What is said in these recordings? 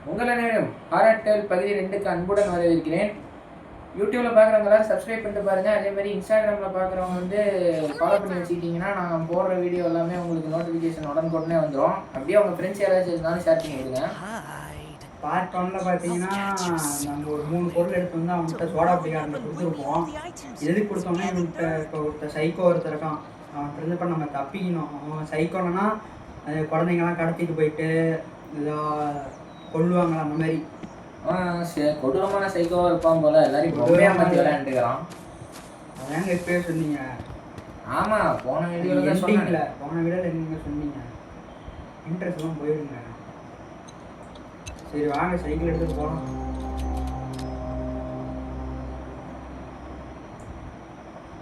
உங்கள் அனைவரும் ஹாரட்டல் பகுதி 2க்கு அன்புடன் வரவேற்கிறேன். யூடியூப்பில் பார்க்குறவங்க சப்ஸ்கிரைப் பண்ணிட்டு பாருங்கள். அதேமாதிரி இன்ஸ்டாகிராமில் பார்க்குறவங்க வந்து ஃபாலோ பண்ணி வச்சுக்கிட்டிங்கன்னா நாங்கள் போடுற வீடியோ எல்லாமே உங்களுக்கு நோட்டிஃபிகேஷன் உடனுக்குடனே வந்துடும். அப்படியே உங்கள் ஃப்ரெண்ட்ஸ் யாராச்சும் இருந்தாலும் ஷேர் பண்ணி விடுங்க. பார்ட் 1ல் பார்த்தீங்கன்னா நம்ம ஒரு 3 பொருள் எடுத்து வந்து அவன்கிட்ட சோடா பிடிக்காரங்க கொடுத்துருப்போம். எதுக்கு கொடுத்தோம்னா இவன்கிட்ட இப்போ ஒருத்தர் சைக்கோ ஒருத்தர் இருக்கான். அவன்கிட்ட இருந்து இப்போ நம்ம தப்பிக்கணும். அவன் சைக்கோனா அது குழந்தைங்கலாம் கடத்திட்டு போயிட்டு ஏதோ கொள்ளுவாங்களா அந்த மாதிரி கொடூரமான சைக்கோவாக இருப்பான் போல. எல்லாரையும் பொம்மையாக மாற்றி விளையாண்டுக்கிறான். அதாங்க இப்போயே சொன்னீங்க. ஆமாம், போன வீடியோவில் தான் சொன்னீங்களே. போன வீடியோவில் நீங்கள் சொன்னீங்க இன்ட்ரெஸ்ட்லாம் போயிடுங்க. சரி வாங்க சைக்கிள் எடுத்துட்டு போகலாம்.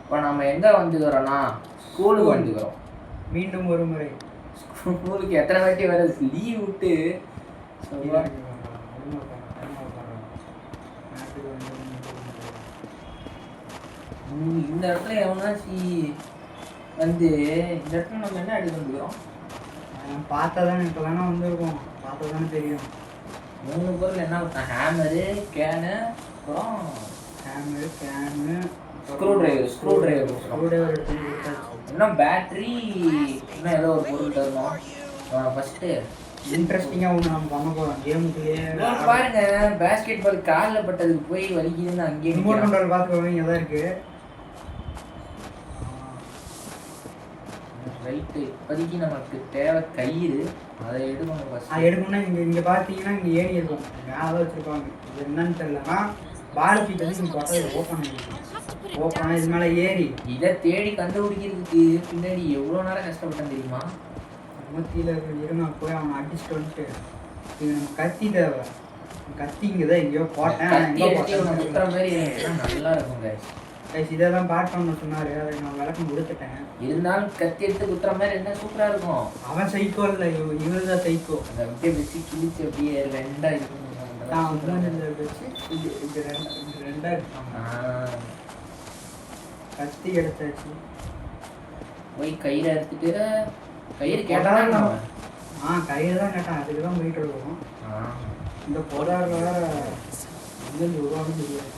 இப்போ நம்ம எங்கே வந்துக்கிறோன்னா ஸ்கூலுக்கு வந்துக்கிறோம். மீண்டும் ஒரு முறை ஸ்கூலுக்கு எத்தனை வாட்டி வருது லீவ் விட்டு இந்த இடத்துல எவனாச்சு வந்து இந்த இடத்துல நம்ம என்ன எடுத்து வந்துக்கிறோம்? பார்த்தா தானே இப்போ தானே வந்திருக்கோம். பார்த்தா தானே தெரியும். 3 பொருள் என்ன கொடுத்தான்? ஹேமரு, கேனு, அப்புறம் ஹேமரு, கேனு, ஸ்க்ரூ டிரைவர் எடுத்து கொடுத்தாச்சு. இன்னும் பேட்ரி, இன்னும் ஏதோ ஒரு பொருள் தரணும். ஃபஸ்ட்டு இன்ட்ரெஸ்டிங்காக ஒன்று நம்ம பண்ண போகிறோம் கேமுக்குள்ளேயே. பாருங்க, பேஸ்கெட் பால் காலில் பட்டதுக்கு போய் வலிக்குதுன்னு அங்கேயே ரிமோட் கண்ட்ரோல் பார்த்துக்கோங்க. இங்கே தான் இருக்குது. ரைட்டு. இப்போதைக்கு நமக்கு தேவை கயிறு. அதை எடுக்கணும். அது எடுக்கணும்னா இங்கே பார்த்தீங்கன்னா இங்கே ஏணி இருக்கும். மேலே தான் வச்சுருப்பாங்க. இது என்னன்னு தெரியலன்னா பால் ஃபீட் வந்து இங்கே பார்த்தா ஓப்பன் ஆகிருக்கும். ஓப்பன் ஆகி இது மேலே ஏறி இதை தேடி கண்டுபிடிக்கிறதுக்கு பின்னாடி எவ்வளோ நேரம் கஷ்டப்பட்டேன் தெரியுமா? மத்தியில் இருங்க போய் அவனை அடிச்சுட்டு வந்துட்டு இது நம்ம கத்தி தேவை. கத்தி இங்கே தான் எங்கேயோ போட்டேன். குத்துற மாதிரி நல்லா இருக்குங்க. இதை தான் பார்க்கணும்னு சொன்னார். அதை நான் விளக்கம் கொடுத்துட்டேன். இருந்தாலும் கத்தி எடுத்து குத்துற மாதிரி என்ன சூப்பராக இருக்கும். அவன் சைக்கோ இல்லை, இவன் தான் சைக்கோ. அதை அப்படியே வச்சு கிழிச்சு அப்படியே ரெண்டாக இருக்கும். கத்தி எடுத்தாச்சு. போய் கயிறை எடுத்துட்டு கயிறு கேட்டான். கயிறு தான் கேட்டான். அதுக்கு தான் போயிட்டு இருக்கோம். இந்த போதாரில் வேற எங்கேருந்து உருவான்னு தெரியாது.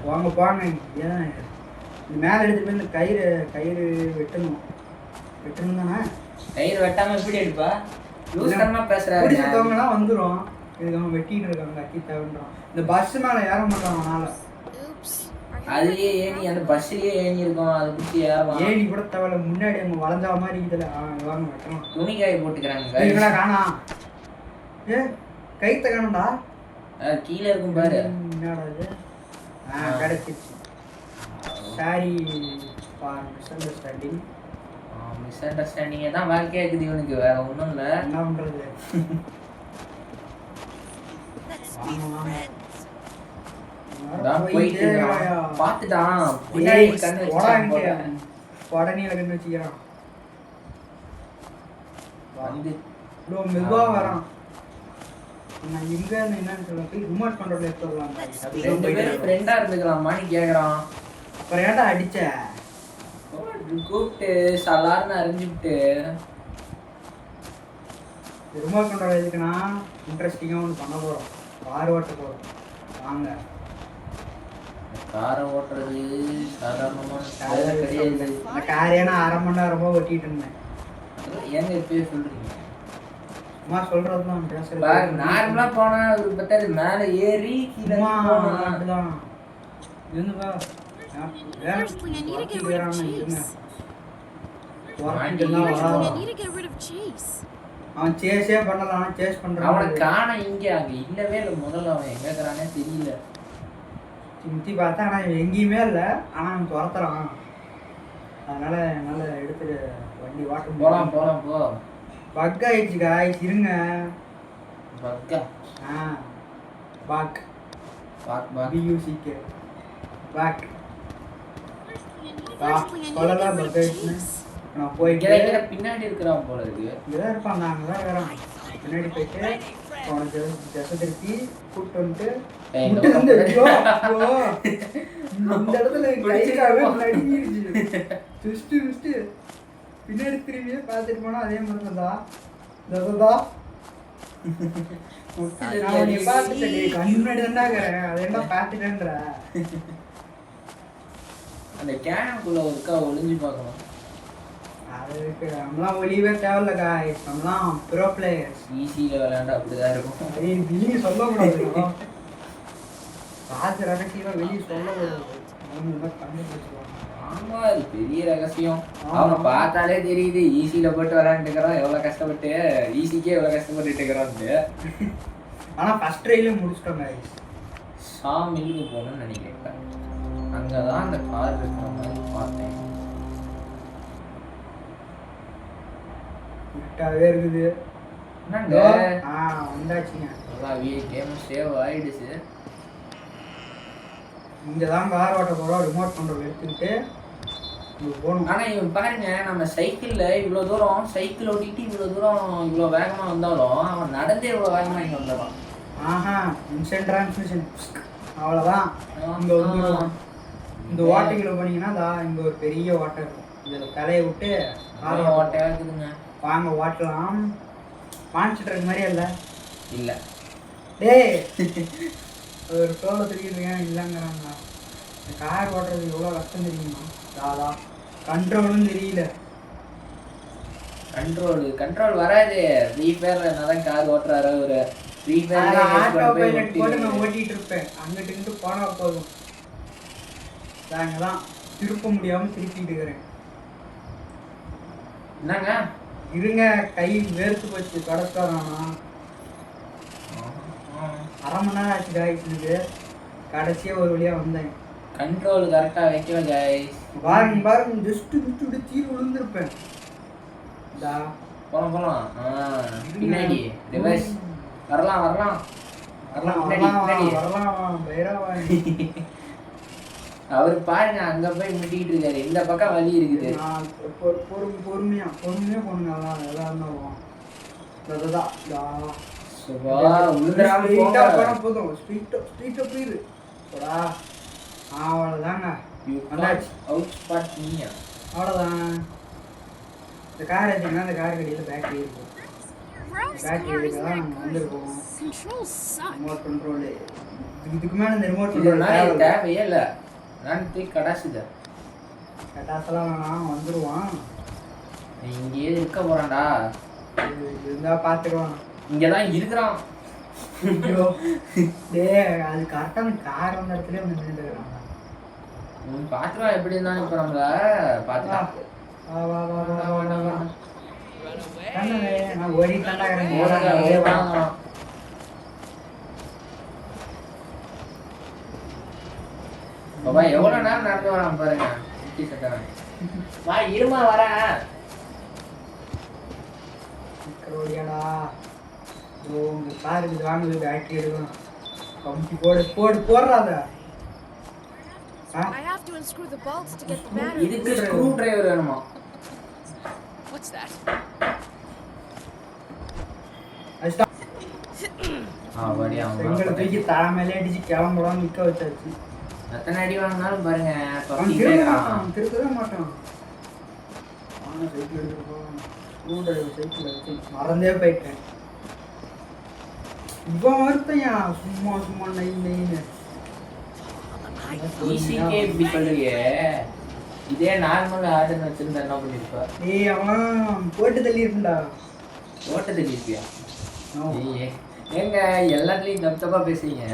வாங்க போங்க. ஏன் இந்த மேலே எடுத்துட்டு போய் இந்த கயிறு வெட்டணும் தானே. கயிறு வெட்டாம எப்படி எடுப்பா? பேசுறாங்க வந்துடும். இதுக்கு அவன் வெட்டிட்டு இருக்காங்க. அக்கி தேவைன்றான். இந்த பஸ் மேலே ஏற மாட்டான் அவனால. அதுலயே ஏணி, அந்த பஸ்லயே ஏணி இருக்கும். அதை பிடிச்சி ஏறலாம். ஏணி கூட தேவையில்ல. முன்னாடி அவங்க வளைஞ்சா மாதிரி இதுல வாங்க வெட்டணும். துணி காய போட்டுக்கிறாங்க. காணா கைத்த காணண்டா. கீழே இருக்கும் பாரு. என்னடா இது? கிடைச்சிச்சு. Sorry miss understanding. மிஸ் அண்டர்ஸ்டாண்டிங்கே தான் வாழ்க்கையா இருக்குது இவனுக்கு. வேற ஒன்றும் இல்லை. என்ன பண்றது? பாத்துட்டான். உடனே கண்ணு வச்சுக்கிறான். வந்து மெதுவா வரான். நான் எங்க என்னன்னு சொல்ல போய் ரிமோட் கண்ட்ரோல் எடுத்து வரலாம். 2 பேரும் ஃப்ரெண்டா இருந்துக்கலாமான்னு கேக்குறான். அப்புறம் ஏன்டா அடிச்ச? கூப்பிட்டு சலார்னு அறிஞ்சுட்டு ரிமோட் கண்ட்ரோல் எதுக்குன்னா இன்ட்ரெஸ்டிங்காக ஒன்று பண்ண போகிறோம். கார் ஓட்ட போகிறோம். வாங்க. காரை ஓட்டுறது சாதாரணமான கிடையாது. இந்த காரையே நான் 1/2 மணி நேரமாக ஓட்டிகிட்டு இருந்தேன். ஏங்க இப்பயே சொல்றீங்க? சும்மா சொல்கிறது தான் பேசுகிறேன். நார்மலாக போனால் ஒரு பத்தாது மேலே ஏறி கீழே அப்படிதான் இருந்துப்பா. அவன் சேஸே பண்ணலாம். சேஸ் பண்றான். அவனை காண இங்க அங்க இல்லவே இல்லை. முதல்ல அவன் எங்க இருக்கிறானே தெரியல. சுத்தி பார்த்தா ஆனா எங்கேயுமே இல்லை. ஆனா அவன் துரத்துறான். அதனால என்னால எடுத்துட்டு வண்டி வாட்ட போலாம் போ. பக் ஆயிடுச்சு காய்ஸ். இருங்க. பக்கா பாக் BUCK பாக் சொல்லலாம். பக் ஆயிடுச்சுன்னு நான் போயிட்டு பின்னாடி இருக்கிறான் போல இருக்கு. இங்கதான் இருப்பான். நான் அங்கதான் இருக்கிறான். பின்னாடி போயிட்டு அவனை திசை திருப்பி கூப்பிட்டு வந்துட்டு இந்த இடத்துல கைக்காவே நடிக்கிடுச்சு. பின்னாடி திரும்பியே பார்த்துட்டு போனா அதே மாதிரி தான் நான் உன்னை பார்த்துட்டேன், கண்ணு முன்னாடி தான்டா இருக்கிறேன், அதை என்ன பார்த்துட்டேன்ற. அந்த கேனுக்குள்ள ஒருக்கா ஒளிஞ்சு பார்க்கணும். அதுக்கு நம்மளாம் ஒளியவே தேவையில்ல காய்ஸ், நம்மளாம் ப்ரோ பிளேயர்ஸ். ஈஸியில் விளையாண்டா அப்படிதான் இருக்கும். வெளியே சொல்லக்கூடாது, பார்த்து ரகசியமா வெளியே சொல்லக்கூடாது, கண்டுபிடிச்சிருவாங்க. ஆமா, அது பெரிய ரகசியம். அவனை பார்த்தாலே தெரியுது ஈஸியில போட்டு விளையாண்டுக்கிறான், எவ்வளவு கஷ்டப்பட்டு ஈஸிக்கே எவ்வளவு கஷ்டப்பட்டுட்டு இருக்கிறான்னு. ஆனா ஃபர்ஸ்ட் ட்ரைல முடிச்சிட்டோம் गाइस. மில்லுக்கு போகணும்னு நினைக்கிறேன். அங்கதான் அந்த கார் இருக்கிற மாதிரி பார்த்தேன். கிட்டாவே இருக்குது. என்னங்க வந்தாச்சுங்க. நல்லா கேம் சேவ் ஆயிடுச்சு. இங்க தான் கார் ஓட்ட போறோம், ரிமோட் கண்ட்ரோல் எடுத்துக்கிட்டு போகணும். ஆனா இவன் பாருங்க, நம்ம சைக்கிள்ல இவ்வளவு தூரம் சைக்கிள் ஓட்டிட்டு இவ்வளவு தூரம் இவ்வளவு வேகமா வந்தாலும் அவன் நடந்தே இவ்வளவு வேகமா இங்க வந்துடுவான். ஆஹா, இன்ஸ்டன்ட் டிரான்ஸ்மிஷன் அவ்வளோதான். இங்கே வந்துடுவோம். இந்த வாட்டிங்கில் போனீங்கன்னா இங்கே ஒரு பெரிய வாட்டர் இருக்கும், இதில் தலையை விட்டு காரை ஓட்டையா இருக்குதுங்க. வாங்க வாட்டலாம். பாஞ்சிட்டு இருக்க மாதிரியே இல்லை இல்லை டேய், ஒரு தோலை தெரியுதுங்க இல்லைங்கிறாங்க. இந்த கார் ஓட்டுறது எவ்வளோ கஷ்டம் தெரியுமா? தாதா கண்ட்ரோலும் தெரியல. கண்ட்ரோல் வராது. ஃப்ரீ ஃபயர்ல என்னதான் கார் ஓட்டுறாரு ஒரு ஃப்ரீ ஃபயர்ல ஆட்டோ பைலட் போட்டு நான் ஓட்டிட்டு இருப்பேன். அங்கிட்டு இருந்து போனா போதும், நாங்க தான் திருப்ப முடியாம திருப்பிட்டு இருக்கிறேன். என்னங்க இருங்க, கை வேர்த்து போச்சு கடைசிக்காரானா. அரை மணி நேரம் ஆச்சு காய்ச்சிருக்கு, கடைசியா ஒரு வழியா வந்தேன். கண்ட்ரோல் கரெக்டா வைக்கல गाइस. பாருங்க பாருங்க, ஜஸ்ட் விட்டுட்டு தீ விழுந்திருப்பேன். போலாம் பின்னாடி ரிவர்ஸ் வரலாம் அவரு பாருங்க, அங்க போய் முட்டிக்கிட்டு இருக்காரு. இந்த பக்கம் வழி இருக்குது. பொறுமையா போனுங்க. எல்லாம் போதும். அவ்வளவுதாங்க, அவ்வளவுதான். இந்த கார் எடுத்தீங்கன்னா அந்த கார் கடியில பேட்டரி இருக்கும். பேட்டரி தான் வந்துருக்கும். ரிமோட் கண்ட்ரோல் இதுக்கு மேல இந்த ரிமோட் கண்ட்ரோல் தேவையே இல்லை. நான் கடாசுத கட்டாசெல்லாம் வேணாம், வந்துருவான். இங்கேயே இருக்க போறான்டா. இருந்தா பாத்துக்குவான். இங்கதான் இருக்கிறான். அது கரெக்டான கார் வந்த இடத்துல வந்து நின்றுக்கிறான். பாத்துருவான் எப்படி இருந்தாலும். இப்ப நம்மள பாத்துட்டான். நான் ஓடிட்டாண்டா இருக்கிறேன். பாபா எவ்வளவு நேரம் நடந்து வரான் பாருங்க. வா இருமா வரேன். ஓடியாடா உங்க காருக்கு வாங்குது, பேட்டரி எடுக்கணும். கம்பி போடு போடுறாத. இதுக்கு ஸ்க்ரூ டிரைவர் வேணுமா? எங்களை தூக்கி தலை மேலே அடிச்சு கிளம்புறான்னு நிக்க வச்சாச்சு. எத்தனை அடி வாங்கினாலும் பாருங்க திருத்தவே மாட்டான். சைக்கிள் எடுத்துட்டு சைக்கிள் வச்சு மறந்தே போயிட்டேன். இவன் வருத்தையா சும்மா நைன்னு ஈஸிக்கே இப்படி சொல்றியே. இதே நார்மல் ஆர்டர் வச்சிருந்தா என்ன பண்ணிருப்பா? ஏய் அவன் போட்டு தள்ளி இருக்குண்டா. போட்டு தள்ளி இருப்பியா? ஏங்க எல்லாத்துலயும் தப்பா பேசுறீங்க.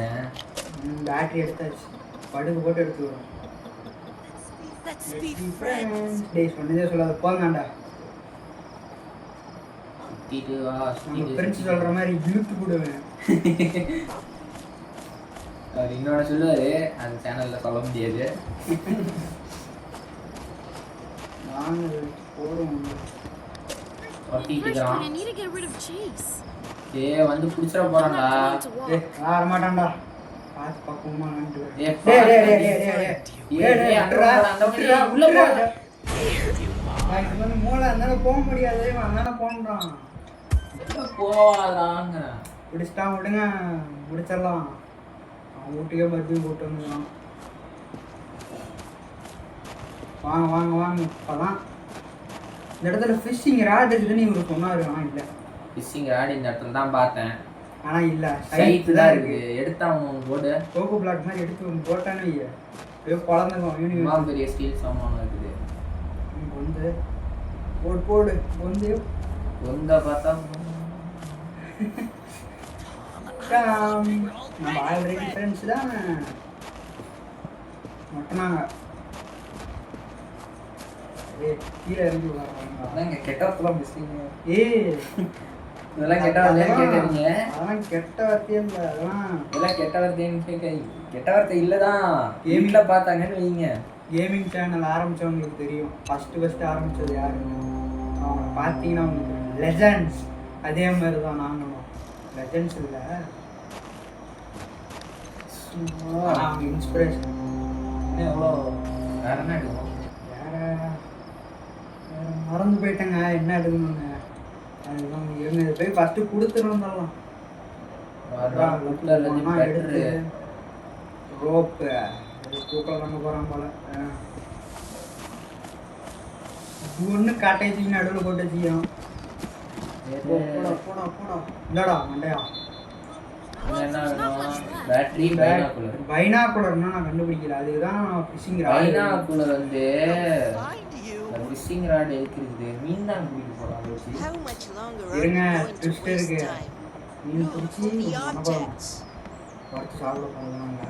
பேட்டரி எடுத்தாச்சு, படுக்கு போட்டு எடுத்துக்கிறோம். டேய் சொன்னதே சொல்லாத போங்கடா. ஃப்ரெண்ட்ஸ் சொல்ற மாதிரி இழுத்து போடுவேன். அவர் இன்னொன்னு சொல்லுவாரு, அந்த சேனல்ல சொல்ல முடியாது. நாங்க போறோம். வந்து புடிச்சற போறான்டா. வர மாட்டான்டா. பாத்து பக்கமா வந்து. உள்ள போடா. நான் மூளை அந்தான போக முடியாது, அந்தான போன்றான். போவாதாங்க. பிடிச்சிட்டா விடுங்க, முடிச்சிடலாம். அவன் வீட்டுக்கே மறுபடியும் போட்டு வந்துடலாம். வாங்க இப்போதான் இந்த இடத்துல ஃபிஷ்ஷிங் ராட் இருக்குதுன்னு இவர் சொன்னார். இல்லை ஃபிஷிங் ராட் இந்த இடத்துல தான் பார்த்தேன். ஆனா இல்ல சைட்டு தான் இருக்கு. எடுத்தா அவன் போடு கோகோ பிளாக் மாதிரி எடுத்து போட்டானே ஐயோ குழந்தைக்கும் யூனிவர்ஸ் பெரிய ஸ்டீல் சாமான் இருக்குது. வந்து போடு வந்து கொந்த பார்த்தா நம்ம ஆல்ரெடி ஃப்ரெண்ட்ஸ் தான் மட்டனாங்க. கீழே இறங்கி அதாங்க கெட்டவர்த்தெல்லாம் பேசுறீங்க. இதெல்லாம் கெட்ட வார்த்தைன்னு கேட்குறீங்க. அதெல்லாம் கெட்ட வார்த்தையே இல்லை. இதெல்லாம் கெட்ட வார்த்தைன்னு கெட்ட வார்த்தை இல்லைதான். கேமிங்கில் பார்த்தாங்கன்னு வைங்க. கேமிங் சேனல் ஆரம்பித்தவங்களுக்கு தெரியும். ஃபஸ்ட்டு ஆரம்பித்தது யாருன்னு அவங்க பார்த்தீங்கன்னா அவங்களுக்கு லெஜண்ட்ஸ். அதே மாதிரி தான் நாங்களும் லெஜண்ட்ஸ் இல்லை, அவங்க இன்ஸ்பிரேஷன். எவ்வளோ வேற என்ன எடுக்கணும்? வேற மறந்து போயிட்டேங்க என்ன எடுக்கணும்னு. அதுதான் இவங்க போய் ஃபஸ்ட்டு கொடுத்துருந்தோம். எடுத்து ரோப்பு தூக்கம் பண்ண போகிறான் போல. ஒன்று காட்டேஜி நடுவில் போட்டு வச்சுக்கிறோம். போடா இல்லடா மண்டையா. பேட்டரி பைனாகுலர்னா நான் கண்டுபிடிக்கல. அதுதான் ஃபிஷிங் ராட். பைனாகுலர் வந்து ஃபிஷிங் ராட் இருக்குது. மீன் தான் பிடிக்க போறாங்க. இருங்க ட்விஸ்ட் இருக்கு. மீன் பிடிச்சி குறைச்சி சாப்பிட போகிறாங்க.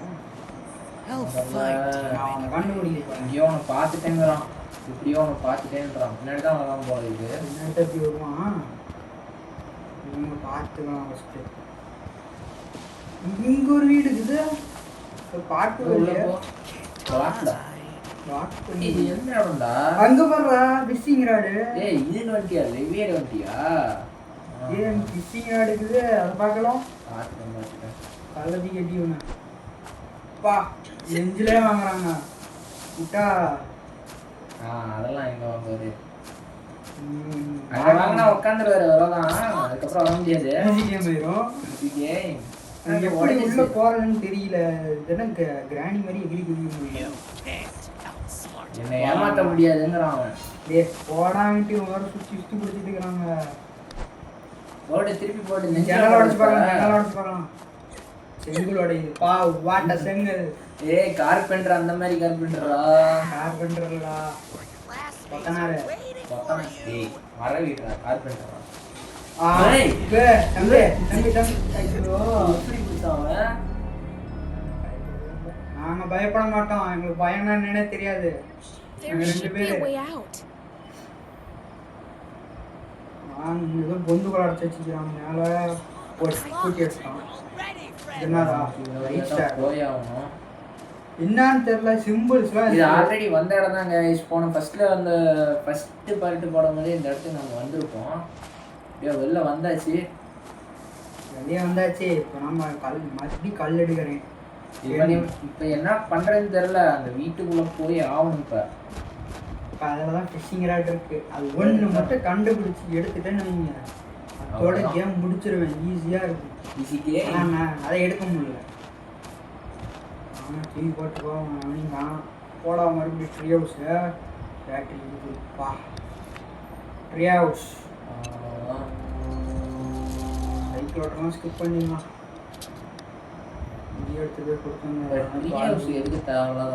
அவனை கண்டுபிடிக்க இங்கேயோ அவனை பார்த்துட்டேங்கிறான். இப்படியோ அவனை பார்த்துட்டேன்றான். முன்னாடி தான் வரான் போல இது. முன்னாடி எப்படி வருவான் இவங்க பார்த்துக்கலாம். ஃபஸ்ட்டு இங்கே ஒரு வீடு இருக்குது. பாட்டு என்ன இடம்டா? அங்க பாருடா ஃபிஷிங் ராடு. ஏய் இது வண்டியா? வெவ்வேறு வண்டியா? ஏன் ஃபிஷிங் ராடு இருக்குது. அதை பார்க்கலாம். பார்த்துட்டேன். கள்ளதி கட்டி ஒன்று பா நெஞ்சிலே வாங்குறாங்க விட்டா. அதெல்லாம் எங்க வாங்குவாரு? அங்க வாங்கினா உட்காந்துருவாரு. அவ்வளோதான். அதுக்கப்புறம் வர முடியாது. கேம் ஆயிரும். உள்ள போறதுன்னு தெரியல. இதெல்லாம் கிராணி மாதிரி எகிரி குதிக்க முடியும். என்னை ஏமாற்ற முடியாதுங்கிறான் அவன். போடான்ட்டு வேற சுற்றி பிடிச்சிட்டு இருக்கிறாங்க. போட்டு திருப்பி போட்டு ஜன்னல் உடச்சு பார்க்கலாம். செங்கல் உடையுது. பா வாட்ட செங்கல். கார்பெண்டர் அந்த மாதிரி கார்பெண்டரா? கார்பெண்டர்லா பத்தனாரு மர வீடுறா கார்பெண்டரா? நாங்க பயப்பட மாட்டோம். எங்களுக்கு பயம் என்னன்னே தெரியாது. ரெண்டு பேரு ஏதோ பொந்து கூட அடைச்சு வச்சுக்கிறான். மேல கூட்டி வச்சுட்டான். என்னன்னு தெரியல. சிம்பிள்ஸ்லாம் இது ஆல்ரெடி வந்த இடம் தாங்க. போன ஃபர்ஸ்ட்ல அந்த ஃபர்ஸ்ட் பார்ட்டு போடும்போது இந்த இடத்துக்கு நாங்கள் வந்திருக்கோம். வெளில வந்தாச்சு. வெளியே வந்தாச்சு. இப்போ நம்ம மறுபடியும் கல் எடுக்கிறேன். இப்போ என்ன பண்ணுறதுன்னு தெரில. அந்த வீட்டுக்குள்ளே போய் ஆகணும். இப்போ அதில் தான் ஃபிஷிங் ராட் இருக்குது. அது ஒன்று மட்டும் கண்டுபிடிச்சி எடுத்துட்டேன்னு நீங்கள் அதோட கேம் முடிச்சிருவேன். ஈஸியாக இருக்கும். ஈஸிக்கே நான் அதை எடுக்க முடியல. ஆனால் டிவி போட்டு போவாங்க. போடா மறுபடியும் ட்ரீ ஹவுஸு பேட்டரி இருக்குப்பா. ட்ரீ ஹவுஸ் சைக்கிள் ஓட்டலாம் ஸ்கிப் பண்ணிடலாம். இங்கே எடுத்து போய் கொடுத்தாங்க. எதுக்கு தேவையில்லாத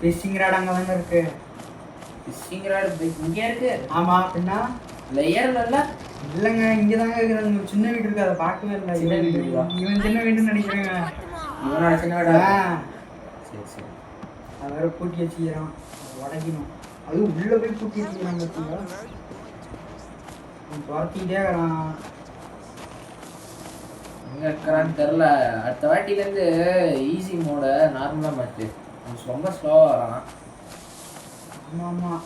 ஃபிஷிங் ராட் அங்கே தானே இருக்கு. ஃபிஷிங் ராட் இங்கே இருக்கு. ஆமாம் பின்னா லேயர்ல இல்லைங்க இங்கே தாங்க இருக்குது. சின்ன வீடு இருக்கு. அதை பார்க்கவே இல்லை. இவன் சின்ன வீடுன்னு நினைக்கிறேங்க. இவனோட சின்ன வீடா? சரி சரி. அதை வேற பூட்டி வச்சுக்கிறான். உடைக்கணும். அது உள்ளே போய் பூட்டி வச்சுக்கிறான். பார்த்தீங்களா துரத்திக்கிட்டே இருக்கிறான். எங்கே இருக்கிறான்னு தெரில. அடுத்த வாட்டிலேருந்து ஈஸி மோட நார்மலாக மாற்று. ரொம்ப ஸ்லோவாக வரான். ஆமாம்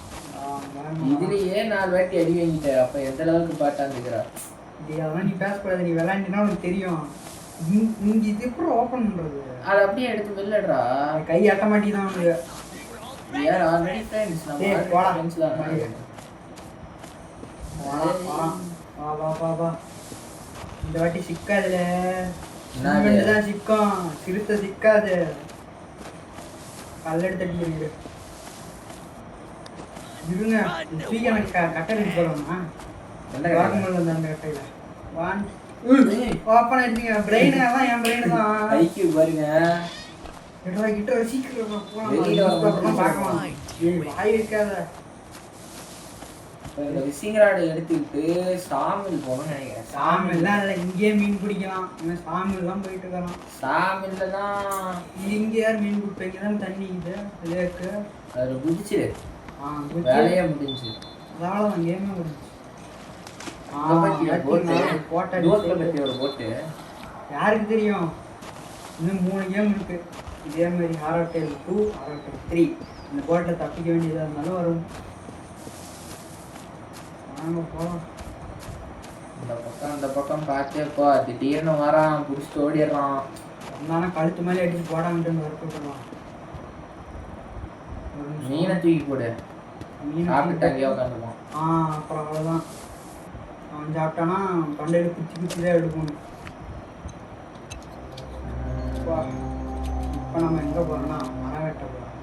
இதுலேயே 4 வாட்டி அடி வாங்கிட்டேன். அப்போ எந்த அளவுக்கு பாட்டாந்துக்கிறா? அதெல்லாம் நீ பேசக்கூடாது. நீ விளையாண்டினா உனக்கு தெரியும். நீங்கள் இது எப்படி ஓப்பன் பண்ணுறது? அதை அப்படியே எடுத்து வெளிலடுறா. கை ஆட்ட மாட்டேதான் அவனுக்கு. யார் ஆல்ரெடி ஃப்ரெண்ட்ஸ். நம்ம போடா ஃப்ரெண்ட்ஸ்லாம் வா. இந்த வாட்டி சிக்காதுல. தான் சிக்கும். சிறுத்தை சிக்காது. கல்லெடுத்து அடிக்கிறது. இருங்க எனக்கு கட்டளை சொல்லணுமா? எந்த வாக்குமூலம் வந்து அந்த கட்டையில 1 ஓப்பன் ஆயிடுங்க. பிரெயின் தான் என் பிரெயின் தான். ஐக்கியூ பாருங்க. கிட்ட ஒரு சீக்கிரம் போலாம். வெளியில அப்புறம் பார்க்கலாம். வாய் வைக்காத. இந்த விசிங் ராடு எடுத்துக்கிட்டு சாமில் போகணும்னு நினைக்கிறேன். சாமில்லாம் இல்லை, இங்கேயே மீன் பிடிக்கலாம். இவன் சாமில்லாம் போயிட்டு இருக்கான். சாமில்ல தான் இங்கே யார் மீன் பிடிப்பீங்க தான் தண்ணி இது லேக்கு. அதில் குதிச்சிரு. குதிச்சு வேலையே முடிஞ்சு. அவ்வளோதான், கேமே முடிஞ்சு. போட்டு யாருக்கு தெரியும், இன்னும் 3 கேம் இருக்கு. இதே மாதிரி ஹாரர் டேல் 2, ஹாரர் டேல் 3. இந்த போட்டில் தப்பிக்க வேண்டியதாக இருந்தாலும் வரும். வாங்க போகலாம். இந்த பக்கம் பார்த்தேப்பா, திடீர்னு வரான், பிடிச்சிட்டு ஓடிடுறான். வந்தானா கழுத்து மேலே அடிச்சு போடாமட்டு வரப்பட்டுலாம். மீனை தூக்கி போடு. சாப்பிட்டு அங்கேயே உட்காந்துப்பான். அப்புறம் அவ்வளோதான். அவன் சாப்பிட்டானா தொண்டையில் குச்சி குச்சி தான் எடுக்கணும். இப்போ நம்ம எங்கே போகிறோம்னா மரம் வெட்ட போகிறோம்.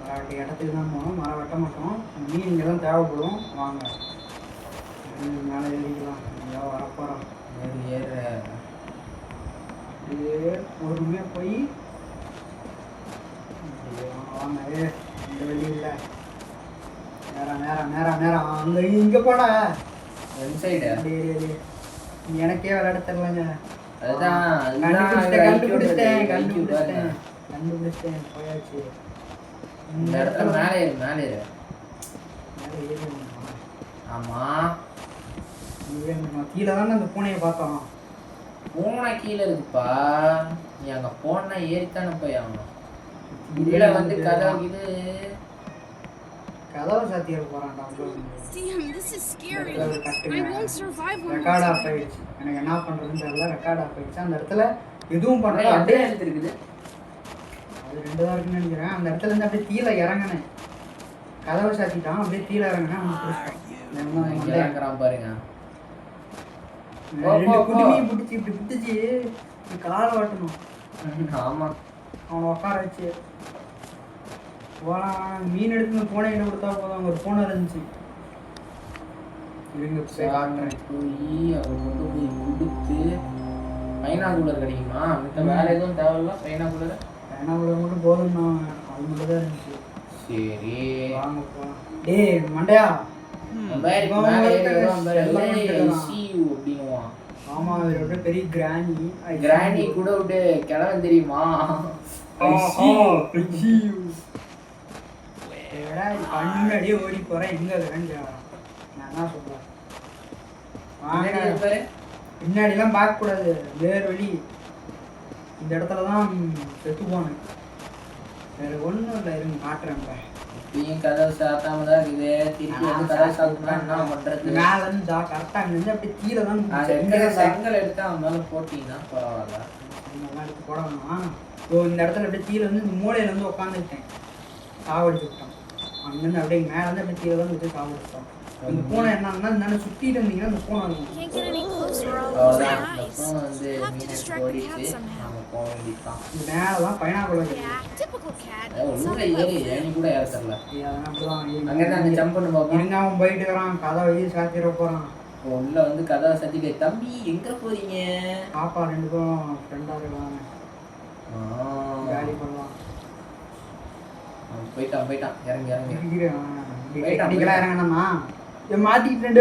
மரம் இடத்துக்கு தான் போகணும், மரம் வெட்ட மாட்டோம். மீன் இங்கே தான் தேவைப்படும். வாங்க மேலே ஏறிக்கலாம். எங்கேயோ வரப்போகிறோம். அப்படியே பொறுமையாக போய் வாங்க. இந்த வழி இல்லை, நேரம் நேரம் நேரம் நேரம் அங்கே இங்கே போட எனக்கே விளையாட தெரியலங்க. கண்டுபிடிச்சிட்டேன் போயாச்சு. இந்த இடத்துல மேலே ஏறு, மேலே ஏறு. ஆமா, கீழே தானே அந்த பூனையை பார்த்தோம். பூனை கீழே இருக்குப்பா. நீ அங்க போனா ஏறித்தானே போய் ஆகணும். கீழே வந்து கதவு இது கதவை சாத்திர போறான்டா. ரெக்கார்ட் ஆஃப் ஆயிடுச்சு. எனக்கு என்ன பண்றதுன்னு தெரியல. ரெக்கார்ட் ஆஃப் ஆயிடுச்சு. அந்த இடத்துல எதுவும் பண்ணல. அப்படியே இருக்குது. அது 2 தான் இருக்குன்னு நினைக்கிறேன். அந்த இடத்துல இருந்து அப்படியே கீழே இறங்கினேன். கதவை சாத்திட்டான். அப்படியே கீழே இறங்கினேன். இறங்குறான் பாருங்க. 2 குடுமையும் பிடிச்சி இப்படி பிடிச்சி காலை வாட்டணும். ஆமா, அவனை உட்கார வச்சு போலாம். மீன் எடுத்து பூனை கிட்ட கொடுத்தா போதும். ஒரு பூனை இருந்துச்சு. போய் அவர் கொண்டு போய் கொடுத்து பைனாகுலர் கிடைக்குமா? மத்த வேற எதுவும் தேவையில்ல. பைனாகுலர் மட்டும் போதும் தான். அது மட்டும் தான் இருந்துச்சு. சரி வாங்க போலாம். டேய் மண்டையா, ஆமா இவரோட பெரிய கிராணி கூட விட்டு கிழவன் தெரியுமா? கண்ணாடியே ஓடி போறேன். எங்க நான் என்ன சொல்றேன், பின்னாடிலாம் பார்க்க கூடாது. வேறு வழி. இந்த இடத்துலதான் செத்து போனேன். வேற ஒண்ணும் இல்லை. இருங்க காட்டுறேன். இப்பயும் கதவு சாத்தாம தான் இருக்குது. திருப்பி வந்து கதவு சாத்தா என்ன பண்றது? மேல இருந்து கரெக்டா இருந்து அப்படியே கீழே தான் செங்கல் எடுத்து அவன் மேல போட்டீங்கன்னா பரவாயில்ல. எடுத்து போட வேணாம். இந்த இடத்துல அப்படியே கீழே வந்து இந்த மூலையில இருந்து உட்காந்துட்டேன். சாவடிச்சு விட்டோம். அங்கிருந்து அப்படியே மேல இருந்து அப்படியே கீழே தான் வச்சு சாவடிச்சிட்டோம். இந்த பூனை என்னன்னா இந்த சுத்திட்டு இருந்தீங்கன்னா இந்த பூனை இருக்கும். மேலதான் பைனாகுலர் அவன் போயிட்டு வரான். கதை வழி சாத்திர போறான். உள்ள வந்து கதவை சத்திட்டு, தம்பி எங்க போறீங்க? பாப்பா 2 பேரும் ஃப்ரெண்டா இருக்காங்க. காலி பண்ணலாம். போயிட்டான் இறங்கி இறங்கணுமா? மாத்திக்கிட்டு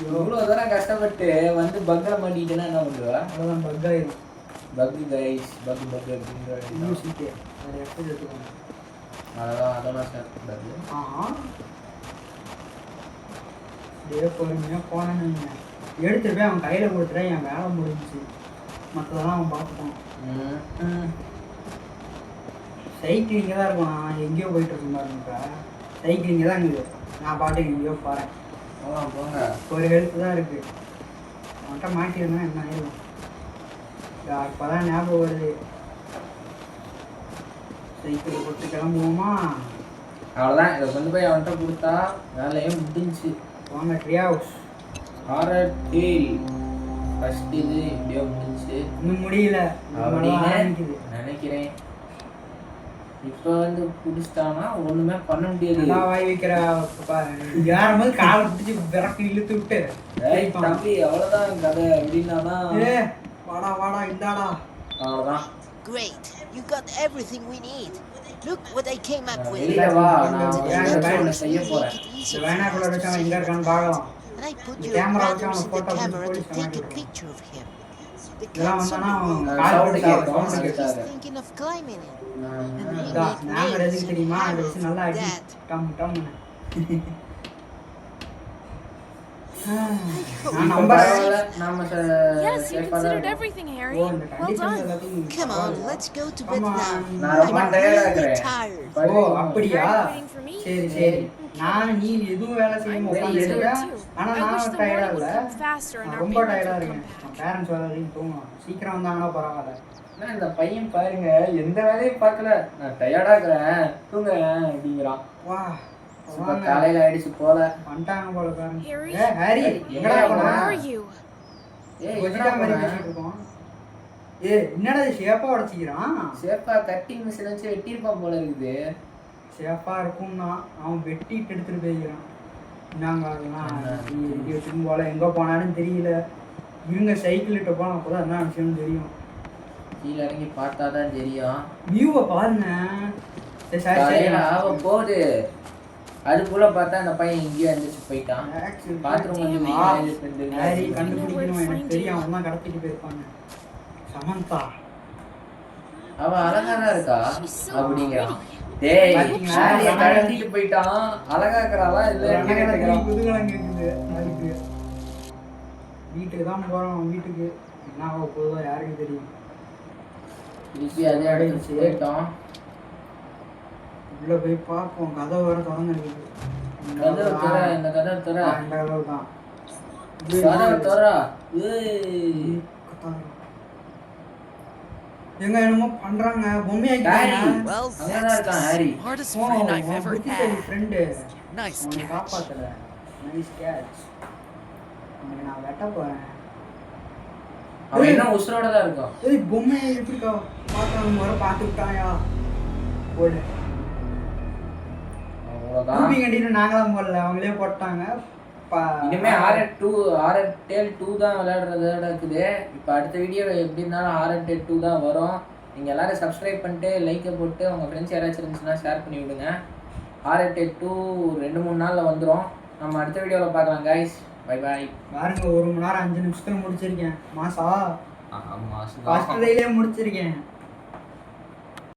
இவ்வளவு தூரம் கஷ்டப்பட்டு வந்து பக்ல மாட்டிக்கிட்டேன்னா என்ன பண்ணுவா? அவ்வளவுதான். பக் ஆயிரும். பக் கைஸ், பக் அப்படின்ற மியூசிக் வேற எப்படி எடுத்துக்கோங்க. அதெல்லாம் சேர்க்கக்கூடாது. பொறுமையாக போனேன்னு எடுத்துட்டு போய் அவன் கையில் கொடுத்துட்டேன். என் வேலை முடிஞ்சிச்சு. மற்றதெல்லாம் அவன் பார்த்துட்டான். சைக்கிள் இங்கே தான் இருக்கும். நான் எங்கேயோ போயிட்டு இருக்கேன் பாருங்க. சைக்கிள் இங்கே தான் இருக்குது. நான் பாட்டுக்கு எங்கேயோ போகிறேன். போங்க. ஒரு ஹெல்ப் தான் இருக்குது. அவன்கிட்ட மாட்டியிருந்தேன் என்ன ஆயிடும். இப்போ தான் ஞாபகம் வருது. சைக்கிள் கொடுத்து கிளம்புவோமா? அவ்வளோதான். இதை கொண்டு போய் அவன்கிட்ட கொடுத்தா வேலையும் முடிஞ்சிச்சு. வாங்க ட்ரீஹவுஸ். ஹாரர் டேல் ஃபர்ஸ்ட் இது எப்படியோ முடிஞ்சிச்சு. இன்னும் முடியல அப்படின்னு நினைக்கிறேன். இப்போ வந்து புடிச்சிட்டாங்கன்னா ஒண்ணுமே பண்ண முடியாது. நல்லா வாய் வைக்கிற யாரும்போது காலை பிடிச்சி விரட்டி இழுத்து விட்டு ஏய் தம்பி அவ்வளவுதான் கதை அப்படின்னா வாடா வாடா இந்தாடா அவ்வளவுதான். Great, you got everything we need. Look what I came up with. வெளியில வா, நான் Today, வேற I'm ஒண்ணு going செய்ய to போறேன். make it easy இந்த for வேணாக்குள்ள you to வச்சு அவன் எங்க see. இருக்கான்னு பார்க்கலாம். And I put The your camera brothers in the photo camera to police take a camera. picture of him. The இதெல்லாம் cat வந்தானா அவன் someone கால் sound பிடிச்சி கேட்கும், sound கேட்கும். he's thinking of climbing it. And we இதா, make நாம nails எதுக்கு and தெரியுமா அதை hammers வச்சு நல்லா and அடி that. டம் டம்னு. நான் இப்ப நம்புறேன். பரவாயில்ல, நாம Yes, you safe ஆ தான் considered இருக்கோம். everything, ஓ Harry. இந்த Well கண்டிஷன்ஸ் done. எல்லாத்தையும் Come on, let's go to bed Come on. now. நான் ரொம்ப I'm tired ஆ really இருக்கிறேன். tired. ஓ அப்படியா Are you waiting for me? சரி சரி நான் நீ எதுவும் வேலை செய்யாம I'm Waiting for உட்காந்துருக்க you. ஆனா I wish நான் the டயர்டா morning இல்ல would come faster and நான் our ரொம்ப parents டயர்டா would இருக்கேன் come back. பேரண்ட்ஸ் வரையும் தூங்கணும் சீக்கிரம் வந்தாங்கன்னா பரவாயில்ல ஆனா இந்த பையன் பாருங்க எந்த வேலையும் பார்க்கல, நான் டயர்டா இருக்கிறேன் தூங்குறேன் அப்படிங்கிறான். வா இப்ப காலையில ஆயிடுச்சு போல. வந்துட்டாங்க போல பாருங்க Harry? ஹாரி எங்கடா Where போனா Where are you? ஏய் கொஞ்சிட்டா மாதிரி பேசிட்டு இருக்கோம் என்னடா இது ஷேப்பா உடச்சிக்கிறான் சேஃபா கட்டிங் மிஷின் வச்சு வெட்டியிருப்பான் போல இருக்குது. ஷேப்பா இருக்கும்னா அவன் வெட்டிட்டு எடுத்துட்டு போய்க்கிறான் என்னங்க அதெல்லாம் வச்சுக்கும் போல எங்க போனான்னு தெரியல இருங்க சைக்கிள் கிட்ட போனா அப்பதான் என்ன விஷயம்னு தெரியும் கீழே இறங்கி பார்த்தாதான் தெரியும். வியூவை பாருங்க சரி சரி காலையில ஆக போகுது, அதுக்குள்ள பார்த்தா அந்த பையன் இங்கேயே எழுந்திரிச்சு போயிட்டான். பாத்ரூம் வந்து ஹாரி கண்டுபிடிக்கணும் எனக்கு தெரியும் அவன் தான் கடத்திட்டு போயிருப்பாங்க சமந்தா அவ அழகாதான் இருக்கா அப்படிங்கிறான். டேய் ஹாரிய கடத்திட்டு போயிட்டான், அழகா இருக்கிறாளா இல்ல குதூகலம் கேக்குது ஹாரிக்கு வீட்டுக்கு தான் போறோம் வீட்டுக்கு என்ன ஆக போதோ யாருக்கு தெரியும் திருப்பி அதே இடத்துக்கு போயிட்டோம். உள்ள போய் பார்ப்போம் கதை வர திறந்துருக்குது கதவை திற, இந்த கதவை திற, இந்த கதவு தான் கதவை திற. ஏய் எங்க என்னமோ பண்றாங்க பொம்மையாக்கி ஹாரி Well, அங்கதான் that's இருக்கான் the Harry. smartest friend I've ever had. Friend Nice உன்னை catch. காப்பாத்தல நைஸ் கேட்ச் உனக்கு நான் வெட்ட போறேன் அவன் என்ன உசுரோட தான் இருக்கான். ஏய் பொம்மையை எப்படிக்கா பார்க்கணும் வர பார்த்து விட்டாயா போடு அவ்வளவுதான். கூப்பி கட்டிட்டு நாங்களாம் போடல அவங்களே போட்டாங்க இனிமே ஆர்எல் 2 தான் விளையாடுறதோட இருக்குது. இப்போ அடுத்த வீடியோ எப்படி இருந்தாலும் ஆர்எல் 2 தான் வரும். நீங்கள் எல்லாரும் சப்ஸ்கிரைப் பண்ணிட்டு லைக்கை போட்டு உங்கள் ஃப்ரெண்ட்ஸ் யாராச்சும் இருந்துச்சுன்னா ஷேர் பண்ணி விடுங்க. ஆர்எல் 2 2-3 நாளில் வந்துடும். நம்ம அடுத்த வீடியோவில் பார்க்கலாம் கைஸ். Bye bye. பாருங்க 1 மணி நேரம் 5 நிமிஷத்துல முடிச்சிருக்கேன் மாசா ஆமாம் ஃபர்ஸ்ட் டேலயே முடிச்சிருக்கேன்